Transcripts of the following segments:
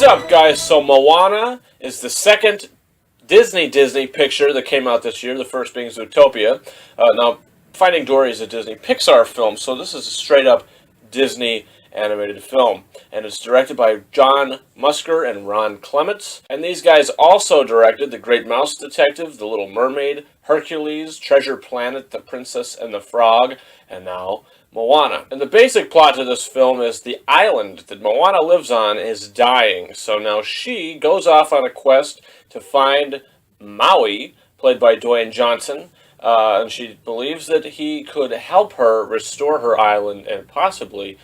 up, guys? So Moana is the second Disney picture that came out this year, the first being Zootopia. Now, Finding Dory is a Disney Pixar film, so this is a straight-up Disney animated film. And it's directed by John Musker and Ron Clements. And these guys also directed The Great Mouse Detective, The Little Mermaid, Hercules, Treasure Planet, The Princess and the Frog, and now Moana. And the basic plot to this film is the island that Moana lives on is dying. So now she goes off on a quest to find Maui, played by Dwayne Johnson, and she believes that he could help her restore her island and possibly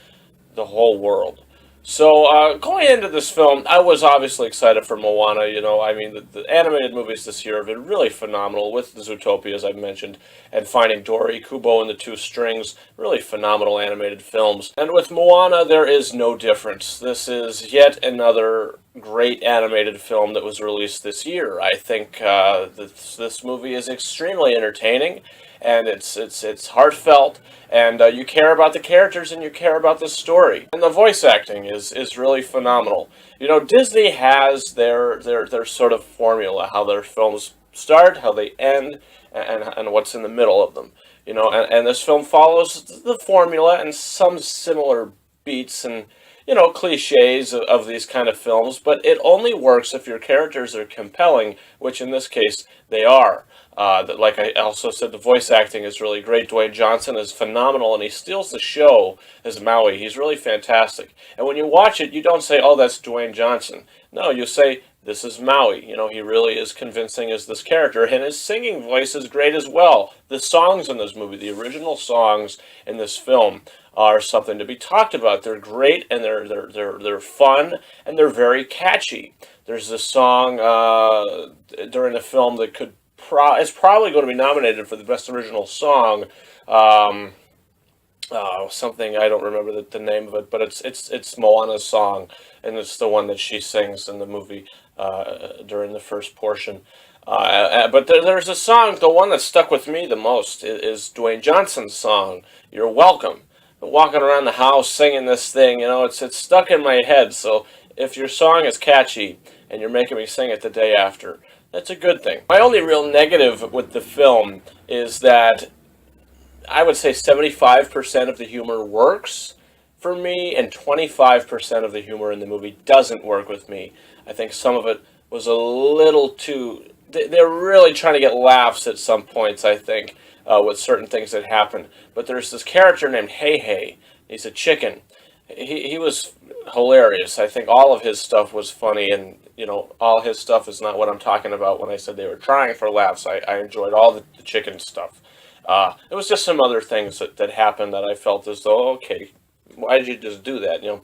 the whole world. So going into this film, I was obviously excited for Moana. You know, I mean, the animated movies this year have been really phenomenal with the Zootopia, as I've mentioned, and Finding Dory, Kubo and the Two Strings, really phenomenal animated films. And with Moana, there is no difference. This is yet another great animated film that was released this year. I think this movie is extremely entertaining, and it's heartfelt, and you care about the characters and you care about the story. And the voice acting is really phenomenal. You know, Disney has their sort of formula, how their films start, how they end, and what's in the middle of them. You know, and this film follows the formula and some similar beats and, you know, cliches of these kind of films, but it only works if your characters are compelling, which in this case they are. Like I also said, the voice acting is really great. Dwayne Johnson is phenomenal, and he steals the show as Maui. He's really fantastic. And when you watch it, you don't say, oh, that's Dwayne Johnson. No, you say, this is Maui. You know, he really is convincing as this character, and his singing voice is great as well. The songs in this movie, the original songs in this film, are something to be talked about. They're great, and they're fun, and they're very catchy. There's this song during the film that it's probably going to be nominated for the Best Original Song. Something, I don't remember the name of it, but it's Moana's song, and it's the one that she sings in the movie during the first portion. But there's a song, the one that stuck with me the most is Dwayne Johnson's song, You're Welcome. Walking around the house singing this thing, you know, it's stuck in my head. So if your song is catchy and you're making me sing it the day after, that's a good thing. My only real negative with the film is that I would say 75% of the humor works for me and 25% of the humor in the movie doesn't work with me. I think some of it was a little too... They're really trying to get laughs at some points, I think, with certain things that happen. But there's this character named Hey Hey. He's a chicken. He was hilarious. I think all of his stuff was funny, and you know, all his stuff is not what I'm talking about when I said they were trying for laughs. I enjoyed all the chicken stuff. It was just some other things that happened that I felt as though, okay, why did you just do that? You know,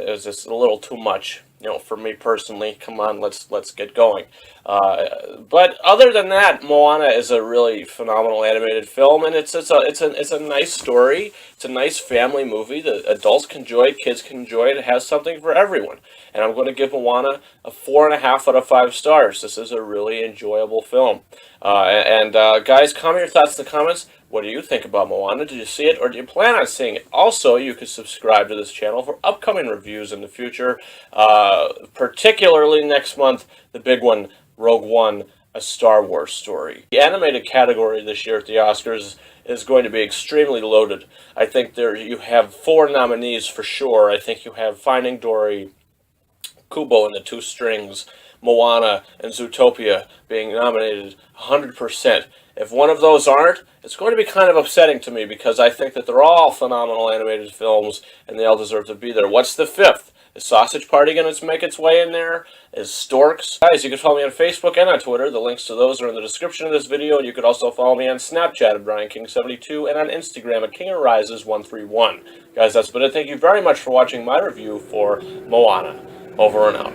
it was just a little too much. You know, for me personally, come on, let's get going. But other than that, Moana is a really phenomenal animated film, and it's a nice story. It's a nice family movie that adults can enjoy, kids can enjoy it. It has something for everyone. And I'm going to give Moana a 4.5 out of 5 stars. This is a really enjoyable film. Guys, comment your thoughts in the comments. What do you think about Moana? Did you see it, or do you plan on seeing it? Also, you can subscribe to this channel for upcoming reviews in the future, particularly next month, the big one, Rogue One, A Star Wars Story. The animated category this year at the Oscars is going to be extremely loaded. I think you have 4 nominees for sure. I think you have Finding Dory, Kubo and the Two Strings, Moana, and Zootopia being nominated 100%. If one of those aren't, it's going to be kind of upsetting to me because I think that they're all phenomenal animated films and they all deserve to be there. What's the 5th? Is Sausage Party going to make its way in there? Is Storks? Guys, you can follow me on Facebook and on Twitter. The links to those are in the description of this video. And you could also follow me on Snapchat at BrianKing72 and on Instagram at KingOfRises131. Guys, that's been it. Thank you very much for watching my review for Moana. Over and out.